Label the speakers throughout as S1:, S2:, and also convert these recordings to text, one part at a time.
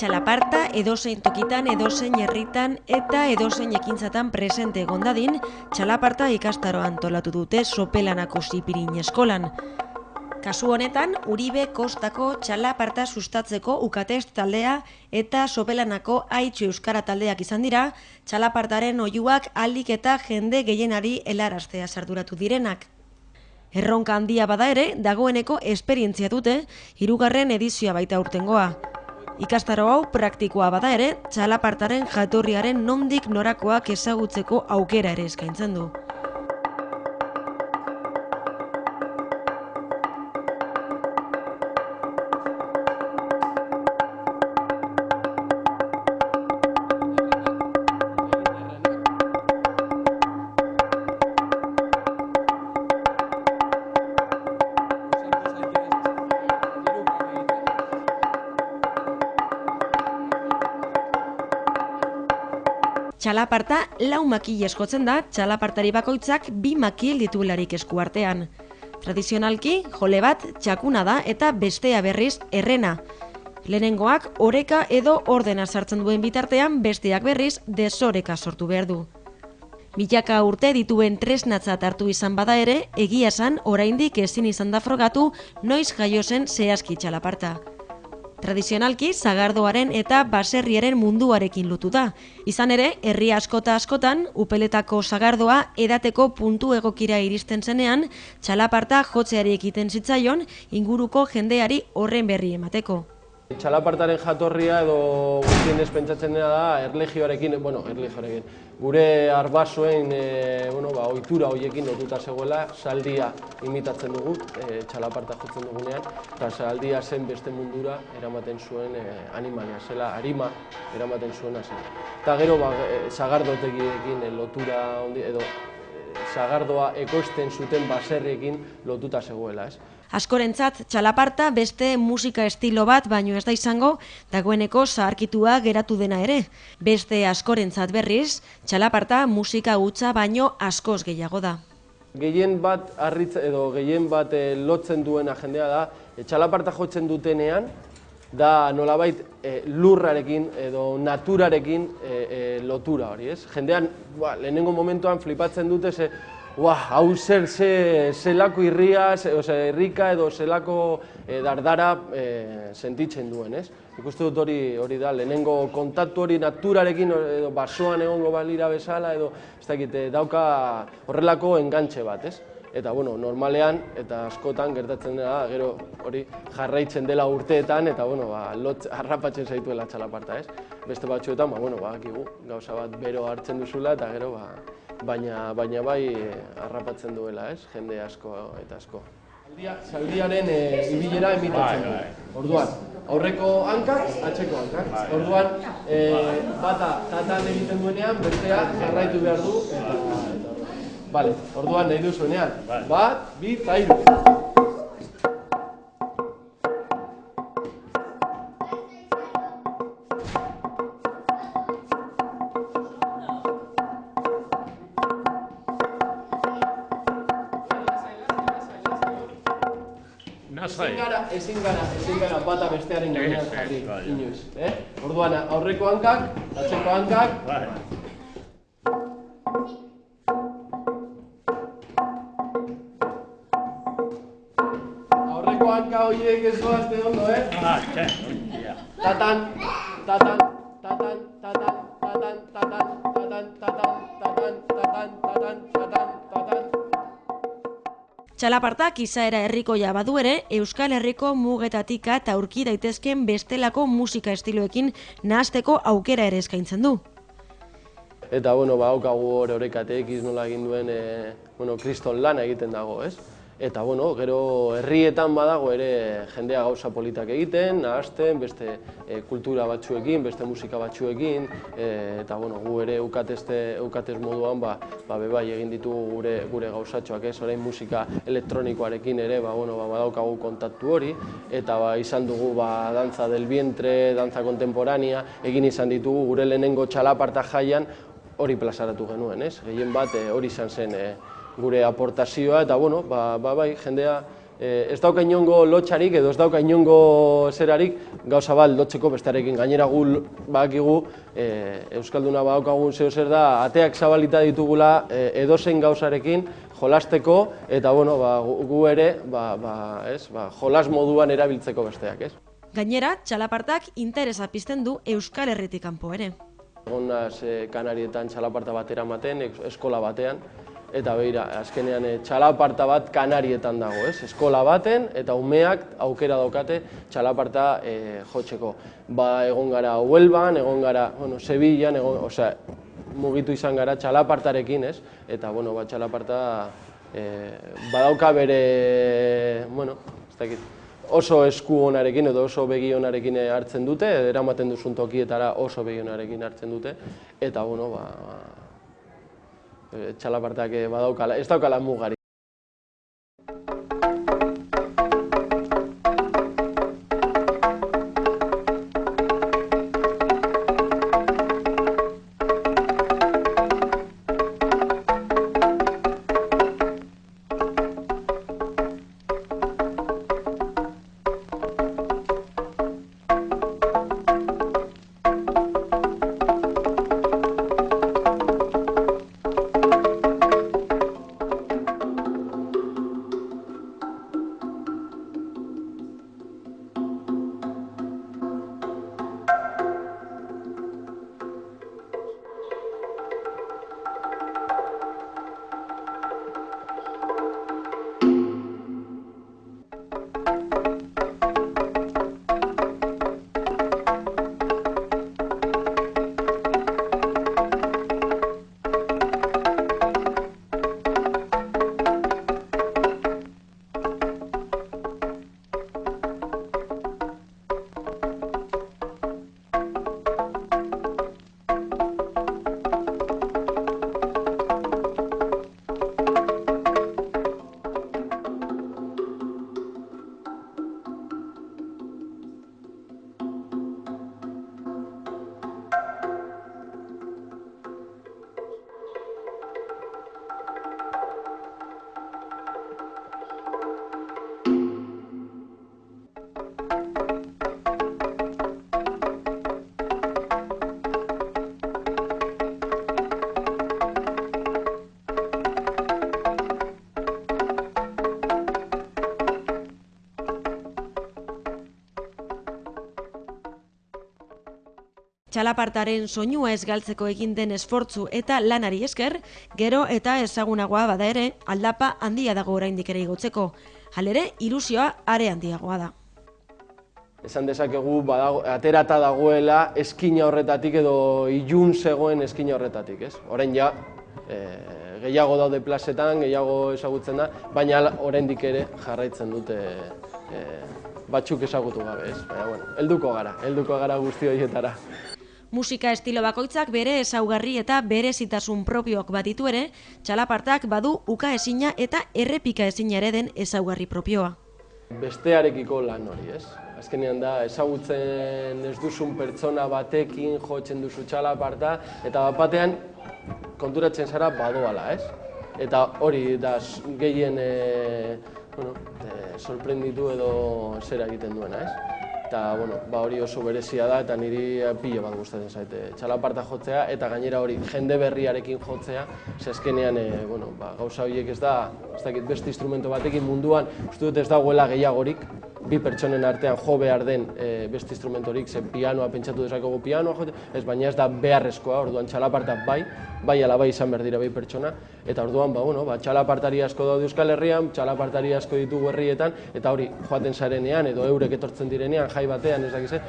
S1: txalaparta edozein tokitan, edozein herritan eta edozein ekintzatan presente egon dadin, txalaparta ikastaroa antolatu dute Sopelanako Zipirin eskolan. Kasu honetan, Uribe Kostako txalaparta sustatzeko ukatest taldea eta Sopelanako Aitxo Euskara taldeak izan dira, txalapartaren oihuak ahalik eta jende gehienari helaraztea arduratu direnak. Erronka handia bada ere, dagoeneko esperientzia dute, 3. edizioa baita urtengoa. Ikastaro hau praktikoa bada ere, txalapartaren jatorriaren nondik norakoak ezagutzeko aukera ere eskaintzen du. Txalaparta 4 makil eskotzen da, txalapartari bakoitzak 2 makil dituelarik eskuartean. Tradizionalki, jole bat txakuna da eta bestea berriz errena. Lehenengoak oreka edo ordena sartzen duen bitartean, besteak berriz desoreka sortu behar du. Milaka urte dituen tresnatzat hartu izan bada ere, egia esan oraindik ezin izan da frogatu noiz jaio zen zehazki txalaparta. Tradizionalki, sagardoaren eta baserriaren munduarekin lotuta. Izan ere, herri askotan, upeletako sagardoa edateko puntu egokira iristen zenean, txalaparta jotzeari ekiten zitzaion, inguruko jendeari horren berri emateko.
S2: Txalapartaren jatorria edo guztien pentsatzen dena da erlijioarekin, gure arbasoen ohitura horiekin lotuta zegoela, saldia imitatzen dugu, txalaparta jotzen dugunean, eta saldia zen beste mundura eramaten zuen animalia, zela arima eramaten zuen zen. Eta gero sagardotegiekin lotura edo sagardoa ekoizten zuten baserriekin lotuta zegoela.
S1: Askorentzat txalaparta beste musika estilo bat baino ez da izango, dagoeneko zaharkitua geratu dena ere. Beste askorentzat berriz, txalaparta musika hutsa baino askoz gehiago da.
S2: Gehien bat lotzen duena jendea da, txalaparta jotzen dutenean, da nolabait lurrarekin edo naturarekin lotura hori, ez? Jendean, lehenengo momentuan flipatzen dute, hau zelako irrika edo zelako dardara sentitzen duen, ez? Ikuste dut hori da, lehenengo kontaktu hori naturarekin edo basoan egongo balira bezala edo ez dakit, dauka horrelako engantxe bat, ez? Eta, normalean eta askotan gertatzen dela, gero hori jarraitzen dela urteetan eta, harrapatzen zaituela txalaparta, ez? Beste batzuetan, gauza bat bero hartzen duzula eta gero, baina bai harrapatzen duela, ez? Jende asko eta asko. Zaldiaren ibilera emitatzen du. Orduan, aurreko hankak, atzeko hankak. Orduan, bata tatan egiten duenean, bestea jarraitu behar du eta Bale, orduan nahi duzuenean. 1, 2, 3. Ezin gara bata bestearen gainean jarri, inoiz. Orduan, aurreko hankak, atzeko hankak. Hanka horiek ez doazte ondo, Tatan, tatan, tatan, tatan, tatan, tatan, tatan, tatan, tatan, tatan, tatan, tatan, tatan.
S1: Txalapartak izaera herrikoia badu ere, Euskal Herriko mugetatik eta aurki daitezken bestelako musika estiloekin nahasteko aukera ere eskaintzen du.
S2: Eta, haukagu orekatek nola egin duen, kriston lana egiten dago, ez? Eta, gero herrietan badago ere jendea gauza politak egiten, nahasten, beste kultura batzuekin, beste musika batzuekin, eta, gu ere eukatez moduan, bebai egin ditugu gure gauzatxoak, ez? Orain musika elektronikoarekin ere, badaukagu kontaktu hori, eta izan dugu dantza del vientre, dantza kontemporánea, egin izan ditugu gure lehenengo txalaparta jaian hori plazaratu genuen, ez? Gehien bat hori izan zen gure aportazioa, eta bai, jendea ez dauka inongo lotxarik edo ez dauka inongo zerarik gauza bat lotzeko bestearekin. Gainera gu badakigu Euskalduna badaukagun zeo zer da, ateak zabalita ditugula edozein gauzarekin jolasteko eta gu ere jolas moduan erabiltzeko besteak.
S1: Gainera, txalapartak interesa pizten du Euskal Herritik kanpo ere.
S2: Egon naz Kanarietan txalaparta bat eramaten, eskola batean, eta behira, azkenean txalaparta bat Kanarietan dago, eskola baten, eta umeak aukera daukate txalaparta jotzeko. Egon gara Huelban, egon gara Sevillan, mugitu izan gara txalapartarekin, eta txalaparta badauka bere, ez dakit, oso esku onarekin edo oso begi onarekin hartzen dute, eramaten duzun tokietara oso begi onarekin hartzen dute, eta txalapartak ez daukala mugari.
S1: Txalapartaren soinua ez galtzeko egin den esfortzu eta lanari esker, gero eta ezagunagoa bada ere, aldapa handia dago oraindik ere igotzeko. Halere, ilusioa are handiagoa da.
S2: Esan dezakegu aterata dagoela eskina horretatik edo ilun zegoen eskina horretatik, Orain ja, gehiago daude plazetan, gehiago ezagutzen da, baina oraindik ere jarraitzen dute batzuk ezagutu gabe, Baina, helduko gara guzti horietara.
S1: Musika estilo bakoitzak bere ezaugarri eta berezitasun propioak baditu ere, txalapartak badu ukaezina eta errepikaezina ere den ezaugarri propioa.
S2: Bestearekiko lan hori, Azkenean da, ezagutzen ez duzun pertsona batekin jotzen duzu txalaparta, eta batean konturatzen zara badoala, Eta hori da gehien sorprenditu edo zera egiten duena, Eta hori oso berezia da eta niri pilo bat gustatzen zaite txalaparta jotzea eta gainera hori jende berriarekin jotzea, azkenean gauza horiek ez dakit beste instrumento batekin munduan, uste dut ez dagoela gehiagorik, bi pertsonen artean jo behar den beste instrumentorik, ze pianoa pentsatu dezakegu pianoa jote, baina ez da beharrezkoa, orduan txalaparta bai ala bai izan behar dira bai pertsona, eta orduan txalapartari asko daude Euskal Herrian, txalapartari asko ditugu herrietan, eta hori joaten zarenean edo eurek etortzen direnean, jai batean, ez dakize,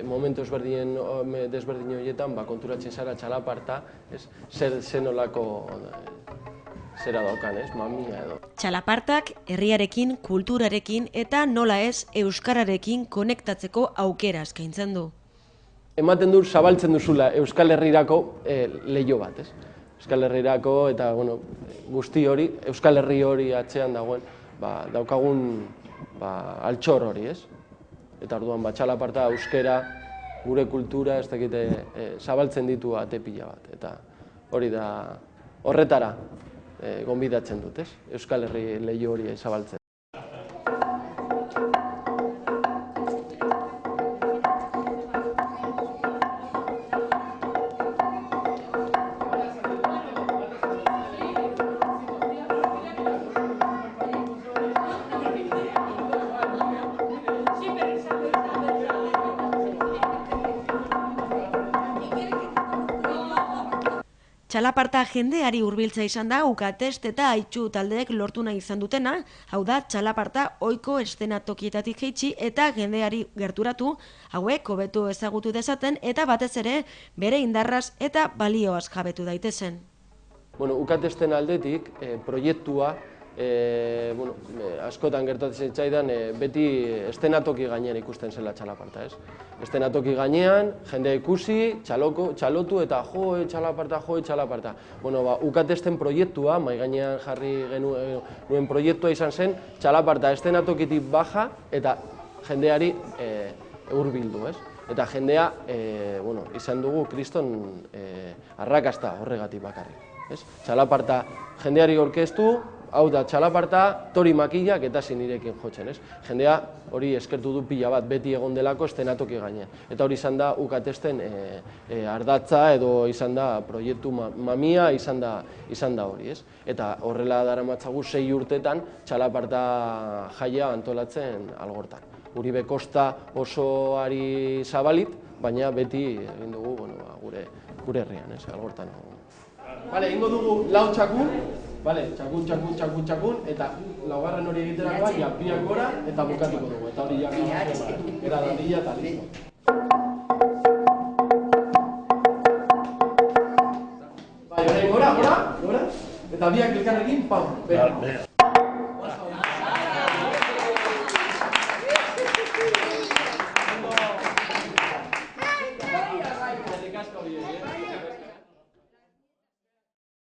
S2: momentu desberdin horietan, konturatzen zara txalaparta, zenolako zera daukan, mamia edo.
S1: Txalapartak herriarekin, kulturarekin eta nola ez euskararekin konektatzeko aukera eskaintzen du.
S2: Ematen du zabaltzen duzula Euskal Herrirako leiho bat, Euskal Herrirako eta guzti hori, Euskal Herri hori atzean dagoen, daukagun altxor hori, Eta orduan txalaparta, euskera, gure kultura, ez dakite, zabaltzen ditu ate pila bat, eta hori da horretara gonbidatzen dut, Euskal Herri leiho hori zabaltzen.
S1: Txalaparta jendeari hurbiltza izan da Ukatest eta Aitzu taldeek lortu nahi izan dutena, hau da txalaparta ohiko eszenatokietatik jaitsi eta jendeari gerturatu, hauek hobeto ezagutu dezaten eta batez ere bere indarraz eta balioaz jabetu daitezen.
S2: Ukatesten aldetik proiektua askotan gertatzen zitzaidan beti eszenatoki gainean ikusten zela txalaparta, ez? Eszenatoki gainean, jendea ikusi, txalotu eta joe txalaparta. Ukatesten proiektua, mahai gainean jarri genuen proiektua izan zen, txalaparta eszenatokitik baja eta jendeari hurbildu, ez? Eta jendea, izan dugu kriston arrakasta horregatik bakarrik. Txalaparta jendeari aurkeztu, hau da txalaparta, tori makillak eta zinirekin jotzen. Jendea hori eskertu du pila bat beti egon delako eszenatoki gainean. Eta hori izan da Ukatesten ardatza edo izan da proiektu mamia izan da hori. Eta horrela daramatzagu 6 urtetan txalaparta jaia antolatzen Algortan. Uribe Kosta osoari zabalit, baina beti egin dugu gure herrian, Algortan. Egingo dugu lau txakun, txakun, eta laugarren hori egiterakoa, biak gora eta bukatuko dugu. Eta hori era dadila eta listo. Orain gora, eta biak elkarrekin, pam!